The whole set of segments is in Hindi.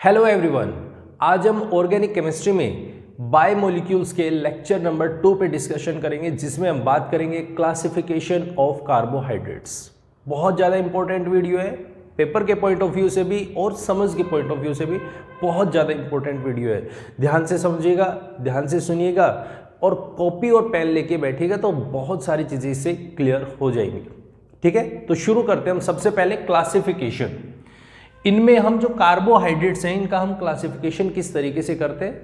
हेलो एवरीवन, आज हम ऑर्गेनिक केमिस्ट्री में बायोमोलिक्यूल्स के लेक्चर नंबर 2 पे डिस्कशन करेंगे, जिसमें हम बात करेंगे क्लासिफिकेशन ऑफ कार्बोहाइड्रेट्स। बहुत ज़्यादा इंपॉर्टेंट वीडियो है, पेपर के पॉइंट ऑफ व्यू से भी और समझ के पॉइंट ऑफ व्यू से भी बहुत ज़्यादा इंपॉर्टेंट वीडियो है। ध्यान से समझिएगा, ध्यान से सुनिएगा और कॉपी और पेन लेके बैठिएगा तो बहुत सारी चीज़ें इससे क्लियर हो जाएंगी। ठीक है, तो शुरू करते हैं हम। सबसे पहले क्लासिफिकेशन। इनमें हम जो कार्बोहाइड्रेट्स हैं इनका हम क्लासिफिकेशन किस तरीके से करते हैं,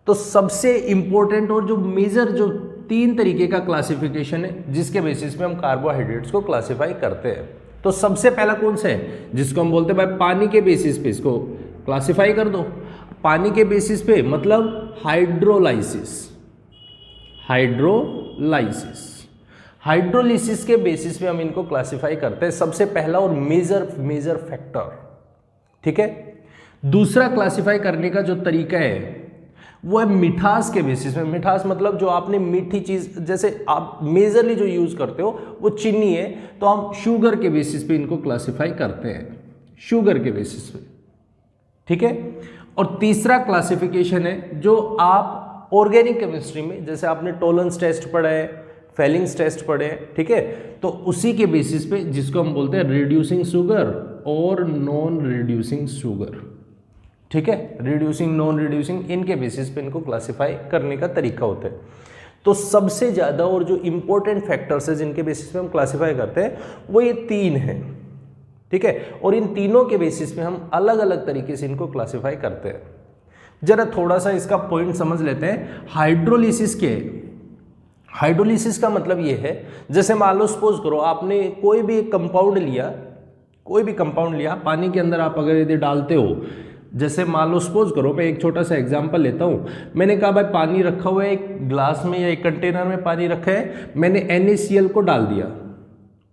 तो सबसे इंपॉर्टेंट और जो मेजर जो 3 तरीके का क्लासिफिकेशन है जिसके बेसिस पे हम कार्बोहाइड्रेट्स को क्लासिफाई करते हैं। तो सबसे पहला कौन सा है, जिसको हम बोलते हैं भाई पानी के बेसिस पे इसको क्लासिफाई कर दो। पानी के बेसिस पे मतलब हाइड्रोलाइसिस। हाइड्रोलिसिस के बेसिस पे हम इनको क्लासिफाई करते हैं, सबसे पहला और मेजर फैक्टर। ठीक है, दूसरा क्लासिफाई करने का जो तरीका है वो है मिठास के बेसिस में। मिठास मतलब जो आपने मीठी चीज, जैसे आप मेजरली जो यूज करते हो वो चीनी है, तो हम शुगर के बेसिस पे इनको क्लासिफाई करते हैं, शुगर के बेसिस पे। ठीक है, और तीसरा क्लासिफिकेशन है जो आप ऑर्गेनिक केमिस्ट्री में, जैसे आपने टोलेंस टेस्ट पढ़ा है, फेलिंग्स टेस्ट पढ़े हैं, ठीक है, तो उसी के बेसिस पे जिसको हम बोलते हैं रिड्यूसिंग शुगर और नॉन रिड्यूसिंग शुगर। ठीक है, रिड्यूसिंग, नॉन रिड्यूसिंग, इनके बेसिस पे इनको क्लासिफाई करने का तरीका होता है। तो सबसे ज़्यादा और जो इंपॉर्टेंट फैक्टर्स है जिनके बेसिस पे हम क्लासिफाई करते हैं वो ये 3 हैं। ठीक है, और इन तीनों के बेसिस पे हम अलग अलग तरीके से इनको क्लासिफाई करते हैं। जरा थोड़ा सा इसका पॉइंट समझ लेते हैं। हाइड्रोलिसिस का मतलब ये है, जैसे मान लो सपोज करो आपने कोई भी कंपाउंड लिया, पानी के अंदर आप अगर यदि डालते हो, जैसे मान लो सपोज करो, मैं एक छोटा सा एग्जांपल लेता हूँ। मैंने कहा भाई पानी रखा हुआ है एक ग्लास में या एक कंटेनर में, पानी रखा है, मैंने NaCl को डाल दिया,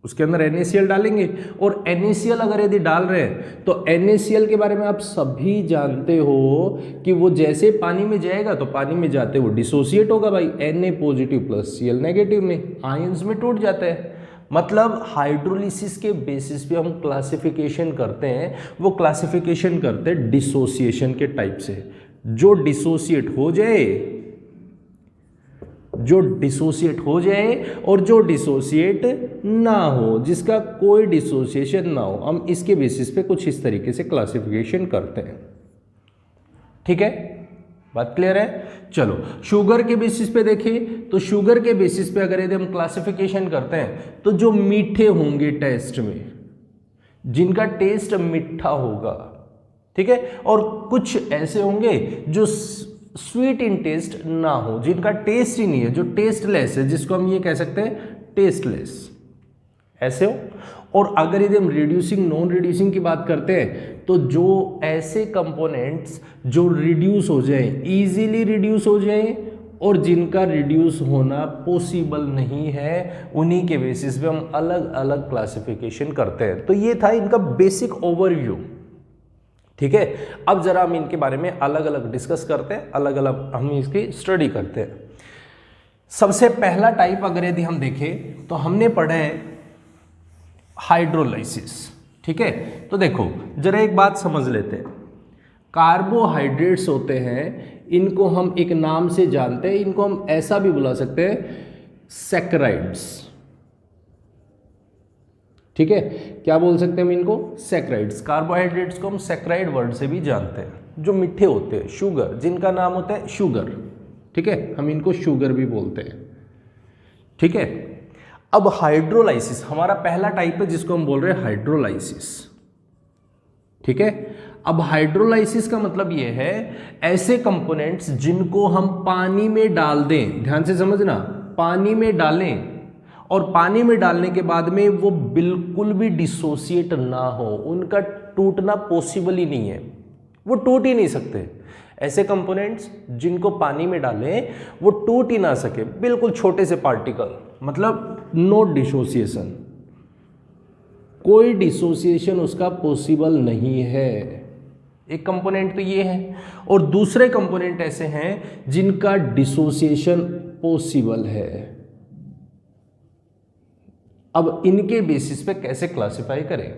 उसके अंदर NaCl डालेंगे। और NaCl अगर यदि डाल रहे हैं तो NaCl के बारे में आप सभी जानते हो कि वो जैसे पानी में जाएगा तो पानी में जाते वो डिसोसिएट होगा भाई, Na positive plus Cl negative में आयंस में टूट जाता है। मतलब हाइड्रोलिसिस के बेसिस पे हम क्लासिफिकेशन करते हैं, वो क्लासिफिकेशन करते हैं डिसोसिएशन के टाइप से। जो डिसोसिएट हो जाए और जो डिसोसिएट ना हो, जिसका कोई डिसोसिएशन ना हो, हम इसके बेसिस पे कुछ इस तरीके से क्लासिफिकेशन करते हैं। ठीक है, बात क्लियर है। चलो शुगर के बेसिस पे देखें, तो शुगर के बेसिस पे अगर यदि हम क्लासिफिकेशन करते हैं तो जो मीठे होंगे टेस्ट में, जिनका टेस्ट मीठा होगा, ठीक है, और कुछ ऐसे होंगे जो स्वीट इन टेस्ट ना हो, जिनका टेस्ट ही नहीं है, जो टेस्टलेस है, जिसको हम ये कह सकते हैं टेस्टलेस, ऐसे हो। और अगर यदि हम रिड्यूसिंग, नॉन रिड्यूसिंग की बात करते हैं, तो जो ऐसे कंपोनेंट्स जो रिड्यूस हो जाएं, इजीली रिड्यूस हो जाएं और जिनका रिड्यूस होना पॉसिबल नहीं है, उन्हीं के बेसिस पे हम अलग अलग क्लासिफिकेशन करते हैं। तो ये था इनका बेसिक ओवरव्यू। ठीक है, अब जरा हम इनके बारे में अलग अलग डिस्कस करते हैं, अलग अलग हम इसकी स्टडी करते हैं। सबसे पहला टाइप अगर यदि हम देखें तो हमने पढ़ा है हाइड्रोलाइसिस। ठीक है, तो देखो जरा एक बात समझ लेते हैं। कार्बोहाइड्रेट्स होते हैं, इनको हम एक नाम से जानते हैं, इनको हम ऐसा भी बुला सकते हैं सैकराइड्स। ठीक है, क्या बोल सकते हैं हम इनको, सैकराइड्स। कार्बोहाइड्रेट्स को हम सैकराइड वर्ड से भी जानते हैं, जो मीठे होते हैं, शुगर, जिनका नाम होता है शुगर। ठीक है, हम इनको शुगर भी बोलते हैं। ठीक है, अब हाइड्रोलाइसिस हमारा पहला टाइप है जिसको हम बोल रहे हैं हाइड्रोलाइसिस। ठीक है, अब हाइड्रोलाइसिस का मतलब ये है ऐसे कंपोनेंट्स जिनको हम पानी में डाल दें, ध्यान से समझना, पानी में डालें और पानी में डालने के बाद में वो बिल्कुल भी डिसोसिएट ना हो, उनका टूटना पॉसिबल ही नहीं है, वो टूट ही नहीं सकते। ऐसे कंपोनेंट्स जिनको पानी में डालें वो टूट ही ना सके, बिल्कुल छोटे से पार्टिकल, मतलब नो डिसोसिएशन, कोई डिसोसिएशन उसका पॉसिबल नहीं है। एक कंपोनेंट तो ये है, और दूसरे कंपोनेंट ऐसे हैं जिनका डिसोसिएशन पॉसिबल है। अब इनके बेसिस पे कैसे क्लासिफाई करें,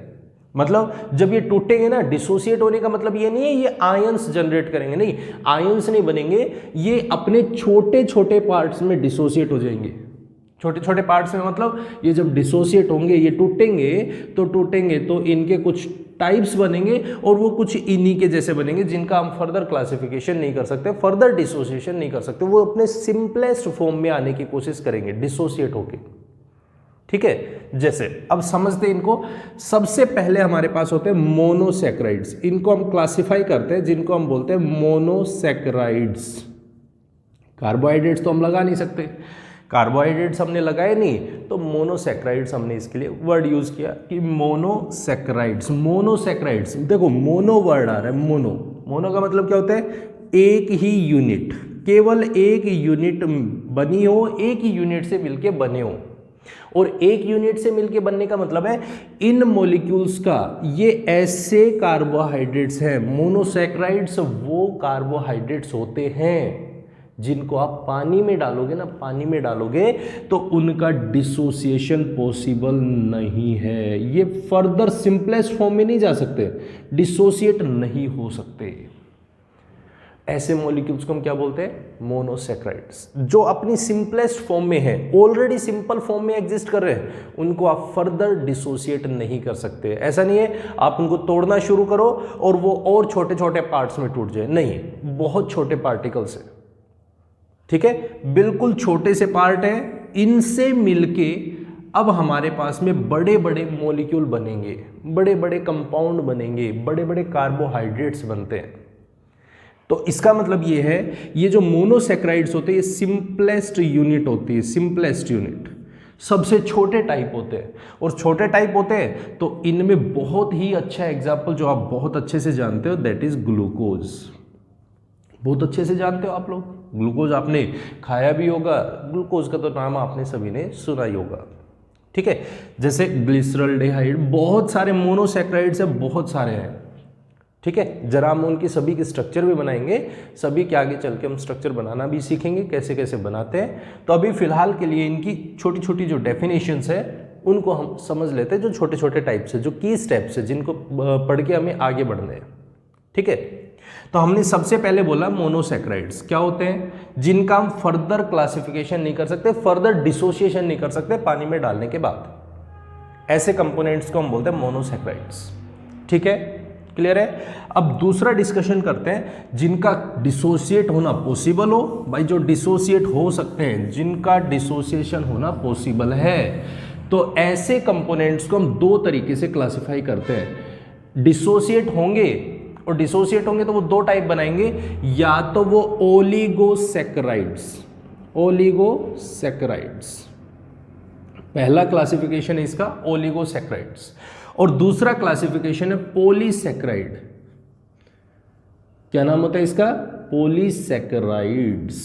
मतलब जब ये टूटेंगे ना, डिसोसिएट होने का मतलब ये नहीं है ये आयंस जनरेट करेंगे, नहीं, आयंस नहीं बनेंगे, ये अपने छोटे छोटे पार्ट्स में डिसोसिएट हो जाएंगे। छोटे छोटे पार्ट्स में मतलब ये जब डिसोसिएट होंगे, ये टूटेंगे तो इनके कुछ टाइप्स बनेंगे और वो कुछ इन्हीं के जैसे बनेंगे जिनका हम फर्दर क्लासिफिकेशन नहीं कर सकते, फर्दर डिसोसिएशन नहीं कर सकते, वो अपने सिंपलेस्ट फॉर्म में आने की कोशिश करेंगे डिसोसिएट होके। ठीक है, जैसे अब समझते हैं इनको। सबसे पहले हमारे पास होते हैं मोनोसैकेराइड्स, इनको हम क्लासिफाई करते हैं, जिनको हम बोलते हैं मोनोसैकेराइड्स। कार्बोहाइड्रेट्स तो हम लगा नहीं सकते, कार्बोहाइड्रेट्स हमने लगाए नहीं, तो मोनोसैकेराइड्स हमने इसके लिए वर्ड यूज किया कि मोनोसैकेराइड्स। मोनोसैकेराइड्स, देखो मोनो वर्ड आ रहा है, मोनो का मतलब क्या होता है, एक ही यूनिट, केवल एक यूनिट बनी हो, एक ही यूनिट से मिलके बने हो। और एक यूनिट से मिलके बनने का मतलब है इन मॉलिक्यूल्स का, ये ऐसे कार्बोहाइड्रेट्स हैं। मोनोसैकेराइड्स वो कार्बोहाइड्रेट्स होते हैं जिनको आप पानी में डालोगे ना, पानी में डालोगे तो उनका डिसोसिएशन पॉसिबल नहीं है, ये फर्दर सिंपलेस्ट फॉर्म में नहीं जा सकते, डिसोसिएट नहीं हो सकते। ऐसे मॉलिक्यूल्स को हम क्या बोलते हैं, मोनोसैकेराइड्स। जो अपनी सिंपलेस्ट फॉर्म में है, ऑलरेडी सिंपल फॉर्म में एग्जिस्ट कर रहे हैं, उनको आप फर्दर डिसोसिएट नहीं कर सकते। ऐसा नहीं है आप उनको तोड़ना शुरू करो और वो और छोटे छोटे पार्ट्स में टूट जाए, नहीं, बहुत छोटे पार्टिकल्स है। ठीक है, बिल्कुल छोटे से पार्ट हैं, इनसे मिलके अब हमारे पास में बड़े बड़े मॉलिक्यूल बनेंगे, बड़े बड़े कंपाउंड बनेंगे, बड़े बड़े कार्बोहाइड्रेट्स बनते हैं। तो इसका मतलब ये है, ये जो मोनोसैकेराइड्स होते हैं ये सिंपलेस्ट यूनिट होती है, सिंपलेस्ट यूनिट, सबसे छोटे टाइप होते हैं। और छोटे टाइप होते हैं तो इनमें बहुत ही अच्छा एग्जाम्पल जो आप बहुत अच्छे से जानते हो, दैट इज ग्लूकोज। बहुत अच्छे से जानते हो आप लोग, ग्लूकोज आपने खाया भी होगा, ग्लूकोज का तो नाम आपने सभी ने सुना ही होगा। ठीक है, जैसे ग्लिसरॉल्डिहाइड, बहुत सारे मोनोसैकेराइड्स हैं, बहुत सारे हैं। ठीक है, जरा हम उनकी सभी के स्ट्रक्चर भी बनाएंगे, सभी के आगे चल के हम स्ट्रक्चर बनाना भी सीखेंगे, कैसे कैसे बनाते हैं। तो अभी फिलहाल के लिए इनकी छोटी छोटी जो डेफिनेशंस है उनको हम समझ लेते हैं, जो छोटे छोटे टाइप्स है, जो की स्टेप्स है, जिनको पढ़ के हमें आगे बढ़ना है। ठीक है, तो हमने सबसे पहले बोला मोनोसैकेराइड्स क्या होते हैं, जिनका हम फर्दर क्लासिफिकेशन नहीं कर सकते, फर्दर डिसोसिएशन नहीं कर सकते पानी में डालने के बाद। ऐसे कंपोनेंट्स को हम बोलते हैं मोनोसैकेराइड्स। ठीक है, क्लियर है। अब दूसरा डिस्कशन करते हैं, जिनका डिसोसिएट होना पॉसिबल हो। भाई जो डिसोसिएट हो सकते हैं, जिनका डिसोसिएशन होना पॉसिबल है, तो ऐसे कंपोनेंट्स को हम दो तरीके से क्लासिफाई करते हैं। डिसोसिएट होंगे, और डिसोसिएट होंगे तो वो दो टाइप बनाएंगे, या तो वो ओलिगोसैकेराइड्स, ओलिगोसैकेराइड्स, पहला क्लासिफिकेशन है इसका ओलिगोसैकेराइड्स, और दूसरा क्लासिफिकेशन है पॉलीसैकेराइड। क्या नाम होता है इसका, पॉलीसैकेराइड्स।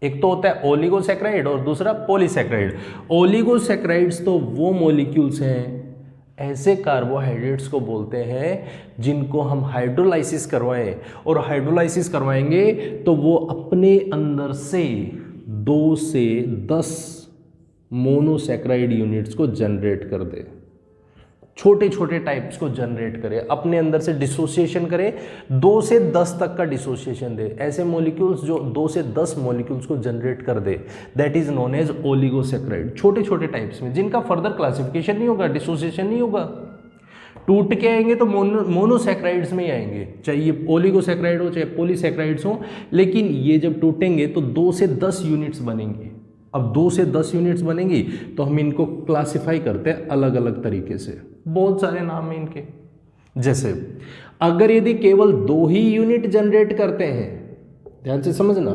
एक तो होता है ओलिगोसैकेराइड और दूसरा पॉलीसैकेराइड। ओलिगोसैकेराइड्स तो वो मॉलिक्यूल्स हैं, ऐसे कार्बोहाइड्रेट्स को बोलते हैं जिनको हम हाइड्रोलाइसिस करवाएं, और हाइड्रोलाइसिस करवाएंगे तो वो अपने अंदर से 2 से 10 मोनोसैकेराइड यूनिट्स को जनरेट कर दे, छोटे छोटे टाइप्स को जनरेट करे, अपने अंदर से डिसोसिएशन करे, 2 से 10 तक का डिसोसिएशन दे। ऐसे मॉलिक्यूल्स जो 2 से 10 मॉलिक्यूल्स को जनरेट कर दे, that is known as oligosaccharide. छोटे छोटे टाइप्स में, जिनका फर्दर क्लासिफिकेशन नहीं होगा, डिसोसिएशन नहीं होगा, टूट के आएंगे तो मोनोसैकेराइड्स में ही आएंगे, चाहे ये ओलिगोसैकेराइड हो चाहे पॉलीसैकेराइड्स हो। लेकिन ये जब टूटेंगे तो 2 से 10 यूनिट्स बनेंगे। अब 2 से 10 यूनिट्स बनेंगी तो हम इनको क्लासिफाई करते हैं अलग अलग तरीके से, बहुत सारे नाम हैं इनके। जैसे अगर यदि केवल 2 ही यूनिट जनरेट करते हैं, ध्यान से समझना,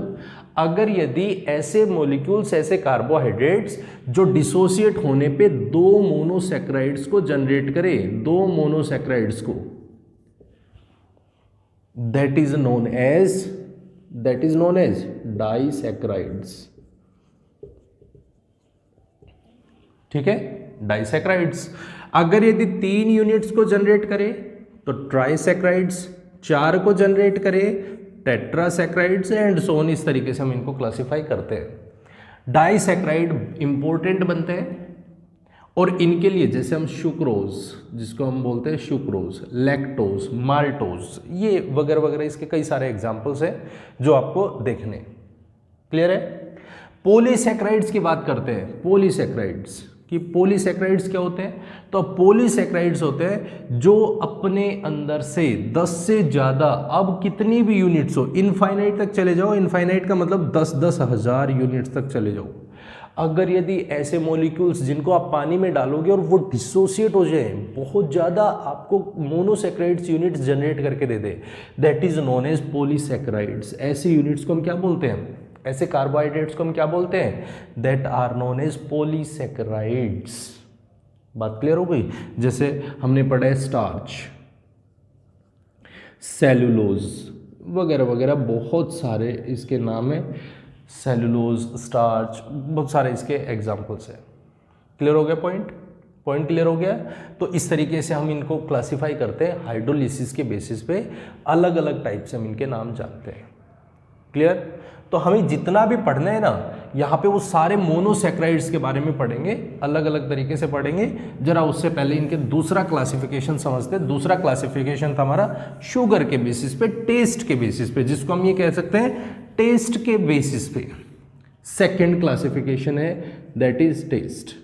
अगर यदि ऐसे मॉलिक्यूल्स, ऐसे कार्बोहाइड्रेट्स जो डिसोसिएट होने पे 2 मोनोसैकेराइड्स को जनरेट करें, 2 मोनोसैकेराइड्स को, that is known as disaccharides. ठीक है, डाइसैकेराइड्स। अगर यदि 3 यूनिट्स को जनरेट करे तो ट्राइसैकेराइड्स, 4 को जनरेट करे टेट्रासैकेराइड्स, एंड सो ऑन। इस तरीके से हम इनको क्लासिफाई करते हैं। डाइसैकेराइड इंपॉर्टेंट बनते हैं और इनके लिए जैसे हम सुक्रोज, जिसको हम बोलते हैं सुक्रोज, लैक्टोज, माल्टोज, ये वगैरह वगैरह इसके कई सारे एग्जाम्पल्स हैं जो आपको देखने। क्लियर है? पॉलीसैकेराइड्स की बात करते हैं। पॉलीसैकेराइड्स कि पॉलीसैकेराइड्स क्या होते हैं? तो पॉलीसैकेराइड्स होते हैं जो अपने अंदर से 10 से ज़्यादा, अब कितनी भी यूनिट्स हो, इनफाइनाइट तक चले जाओ, इनफाइनाइट का मतलब 10-10 हज़ार यूनिट्स तक चले जाओ, अगर यदि ऐसे मॉलिक्यूल्स जिनको आप पानी में डालोगे और वो डिसोसिएट हो जाए, बहुत ज़्यादा आपको मोनोसैकेराइड्स यूनिट्स जनरेट करके दे दे, that is known as polysaccharides. ऐसे यूनिट्स को हम क्या बोलते हैं? ऐसे कार्बोहाइड्रेट्स को हम क्या बोलते हैं? That are known as polysaccharides. बात क्लियर हो गई? जैसे हमने पढ़ा है स्टार्च, सेलुलोज वगैरह वगैरह, बहुत सारे इसके नाम है, सेलुलोज, स्टार्च, बहुत सारे इसके एग्जाम्पल्स हैं। क्लियर हो गया पॉइंट? पॉइंट क्लियर हो गया? तो इस तरीके से हम इनको क्लासिफाई करते हैं हाइड्रोलिसिस के बेसिस पे, अलग अलग टाइप से हम इनके नाम जानते हैं। क्लियर? तो हमें जितना भी पढ़ना है ना, यहाँ पे वो सारे मोनोसैकेराइड्स के बारे में पढ़ेंगे, अलग अलग तरीके से पढ़ेंगे। जरा उससे पहले इनके दूसरा क्लासिफिकेशन समझते हैं। दूसरा क्लासिफिकेशन था हमारा शुगर के बेसिस पे, टेस्ट के बेसिस पे, जिसको हम ये कह सकते हैं टेस्ट के बेसिस पे। सेकेंड क्लासिफिकेशन है दैट इज टेस्ट।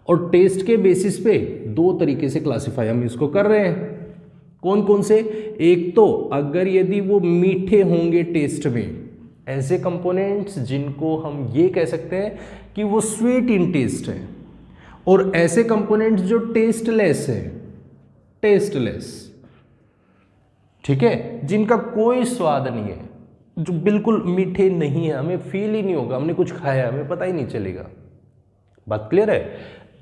और टेस्ट के बेसिस पे दो तरीके से क्लासिफाई हम इसको कर रहे हैं। कौन कौन से? एक तो अगर यदि वो मीठे होंगे टेस्ट में, ऐसे कंपोनेंट्स जिनको हम ये कह सकते हैं कि वो स्वीट इन टेस्ट है, और ऐसे कंपोनेंट्स जो टेस्टलेस है, टेस्टलेस, ठीक है, जिनका कोई स्वाद नहीं है, जो बिल्कुल मीठे नहीं है, हमें फील ही नहीं होगा, हमने कुछ खाया हमें पता ही नहीं चलेगा। बात क्लियर है?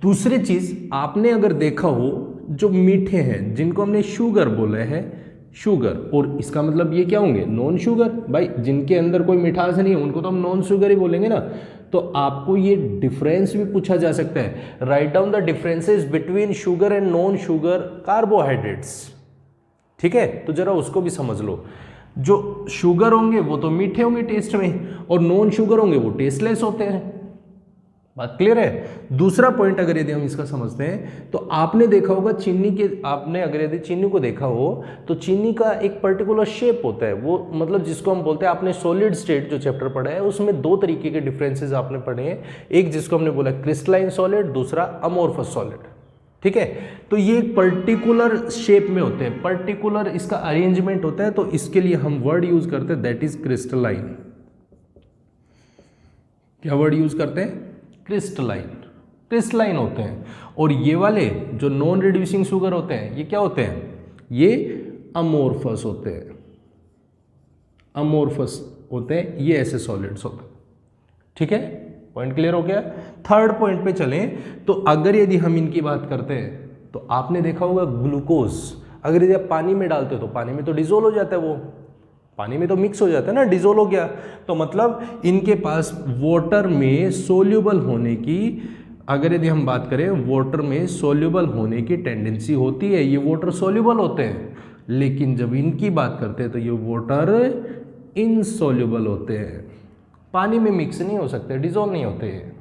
दूसरी चीज आपने अगर देखा हो, जो मीठे हैं जिनको हमने शुगर बोला है, शुगर, और इसका मतलब ये क्या होंगे? Non sugar. भाई जिनके अंदर कोई मिठास नहीं है उनको तो हम नॉन शुगर ही बोलेंगे ना। तो आपको ये डिफरेंस भी पूछा जा सकता है, write down the differences between sugar and non sugar carbohydrates. ठीक है, तो जरा उसको भी समझ लो। जो शुगर होंगे वो तो मीठे होंगे टेस्ट में, और नॉन शुगर होंगे वो टेस्टलेस होते हैं। बात क्लियर है? दूसरा पॉइंट अगर यदि हम इसका समझते हैं, तो आपने देखा होगा चीनी के, आपने अगर यदि चीनी को देखा हो तो चीनी का एक पर्टिकुलर शेप होता है, वो मतलब जिसको हम बोलते हैं, आपने सॉलिड स्टेट जो चैप्टर पढ़ा है उसमें दो तरीके के डिफरेंसेस आपने पढ़े हैं, एक जिसको हमने बोला क्रिस्टलाइन सॉलिड, दूसरा अमोर्फस सॉलिड। ठीक है, तो ये एक पर्टिकुलर शेप में होते हैं, पर्टिकुलर इसका अरेंजमेंट होता है, तो इसके लिए हम वर्ड यूज करते हैं दैट इज क्रिस्टलाइन। क्या वर्ड यूज करते हैं? क्रिस्टलाइन। क्रिस्टलाइन होते हैं। और ये वाले जो नॉन रिड्यूसिंग शुगर होते हैं, ये क्या होते हैं? ये अमोर्फस होते हैं, अमोर्फस होते हैं, ये ऐसे सॉलिड्स होते हैं। ठीक है, पॉइंट क्लियर हो गया? थर्ड पॉइंट पे चलें, तो अगर यदि हम इनकी बात करते हैं, तो आपने देखा होगा ग्लूकोज, अगर यदि आप पानी में डालते हो तो पानी में तो डिजोल्व हो जाता है, वो पानी में तो मिक्स हो जाता है ना, डिजोल्व हो गया, तो मतलब इनके पास वाटर में सोल्यूबल होने की, अगर यदि हम बात करें वाटर में सोल्यूबल होने की टेंडेंसी होती है, ये वाटर सोल्यूबल होते हैं, लेकिन जब इनकी बात करते हैं तो ये वाटर इनसोल्यूबल होते हैं, पानी में मिक्स नहीं हो सकते, डिजोल्व नहीं होते हैं।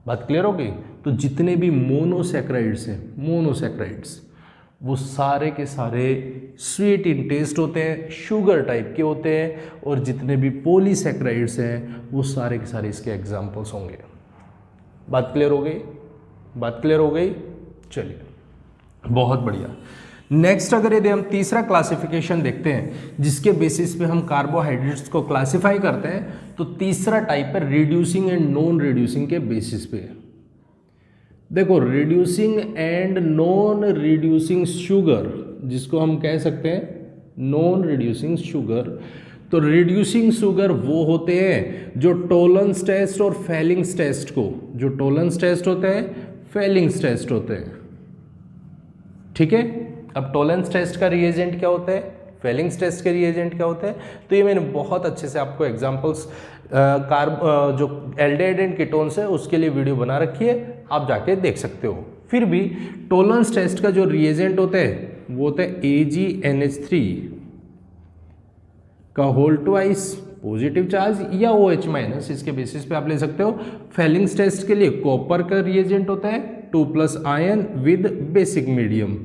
बात क्लियर हो गई? तो जितने भी मोनोसैकेराइड्स हैं, मोनोसैकेराइड्स वो सारे के सारे स्वीट इन टेस्ट होते हैं, शुगर टाइप के होते हैं, और जितने भी पॉलीसैकेराइड्स हैं वो सारे के सारे इसके एग्जाम्पल्स होंगे। बात क्लियर हो गई? बात क्लियर हो गई? चलिए, बहुत बढ़िया। नेक्स्ट अगर यदि हम तीसरा क्लासिफिकेशन देखते हैं जिसके बेसिस पे हम कार्बोहाइड्रेट्स को क्लासिफाई करते हैं, तो तीसरा टाइप है रिड्यूसिंग एंड नॉन रिड्यूसिंग के बेसिस पे। देखो, reducing and non reducing sugar, जिसको हम कह सकते हैं नॉन रिड्यूसिंग शुगर, तो रिड्यूसिंग शुगर वो होते हैं जो टोलेंस टेस्ट और फेलिंग्स टेस्ट को, जो टोलेंस टेस्ट होते हैं, फेलिंग्स टेस्ट होते हैं। ठीक है, अब टोलेंस टेस्ट का रिएजेंट क्या होता है, फेलिंग्स टेस्ट के रिएजेंट क्या होते हैं, तो ये मैंने बहुत अच्छे से आपको एग्जांपल्स जो एल्डिहाइड एंड कीटोन्स है उसके लिए वीडियो बना रखी है, आप जाके देख सकते हो। फिर भी टोलेंस टेस्ट का जो रिएजेंट होता है वो होता है AgNH3 का होल ट्वाइस पॉजिटिव चार्ज या OH माइनस, इसके बेसिस पे आप ले सकते हो। फेलिंग्स टेस्ट के लिए कॉपर का रिएजेंट होता है 2+ आयन विद बेसिक मीडियम,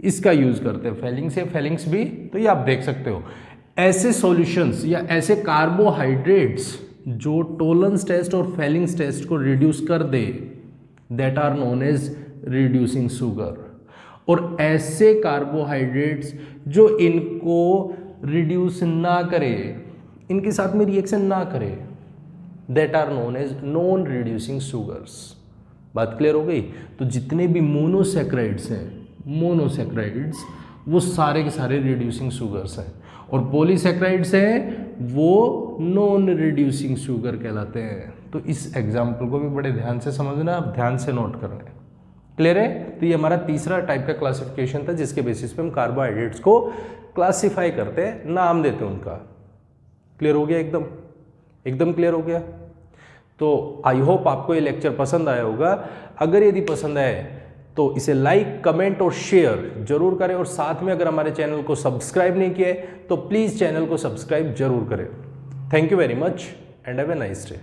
इसका यूज करते हैं। फेलिंग्स है, फेलिंग्स भी, तो ये आप देख सकते हो। ऐसे सॉल्यूशंस या ऐसे कार्बोहाइड्रेट्स जो टोलेंस टेस्ट और फेलिंग्स टेस्ट को रिड्यूस कर दे, that are known as reducing sugar. और ऐसे कार्बोहाइड्रेट्स जो इनको रिड्यूस ना करे, इनके साथ में रिएक्शन ना करे, that are known as non reducing sugars. बात क्लियर हो गई? तो जितने भी मोनोसैक्राइड्स हैं, मोनोसैक्राइड्स वो सारे के सारे रिड्यूसिंग शुगर्स हैं, और पॉलीसैक्राइड्स हैं वो नॉन रिड्यूसिंग शुगर कहलाते हैं। तो इस एग्जाम्पल को भी बड़े ध्यान से समझना, आप ध्यान से नोट करना है। क्लियर है? तो ये हमारा तीसरा टाइप का क्लासिफिकेशन था, जिसके बेसिस पे हम कार्बोहाइड्रेट्स को क्लासिफाई करते हैं, नाम देते हैं उनका। क्लियर हो गया? एकदम एकदम क्लियर हो गया? तो आई होप आपको ये लेक्चर पसंद आया होगा। अगर यदि पसंद आए तो इसे लाइक, कमेंट और शेयर जरूर करें, और साथ में अगर हमारे चैनल को सब्सक्राइब नहीं किया है तो प्लीज़ चैनल को सब्सक्राइब जरूर करें। Thank you very much and have a nice day.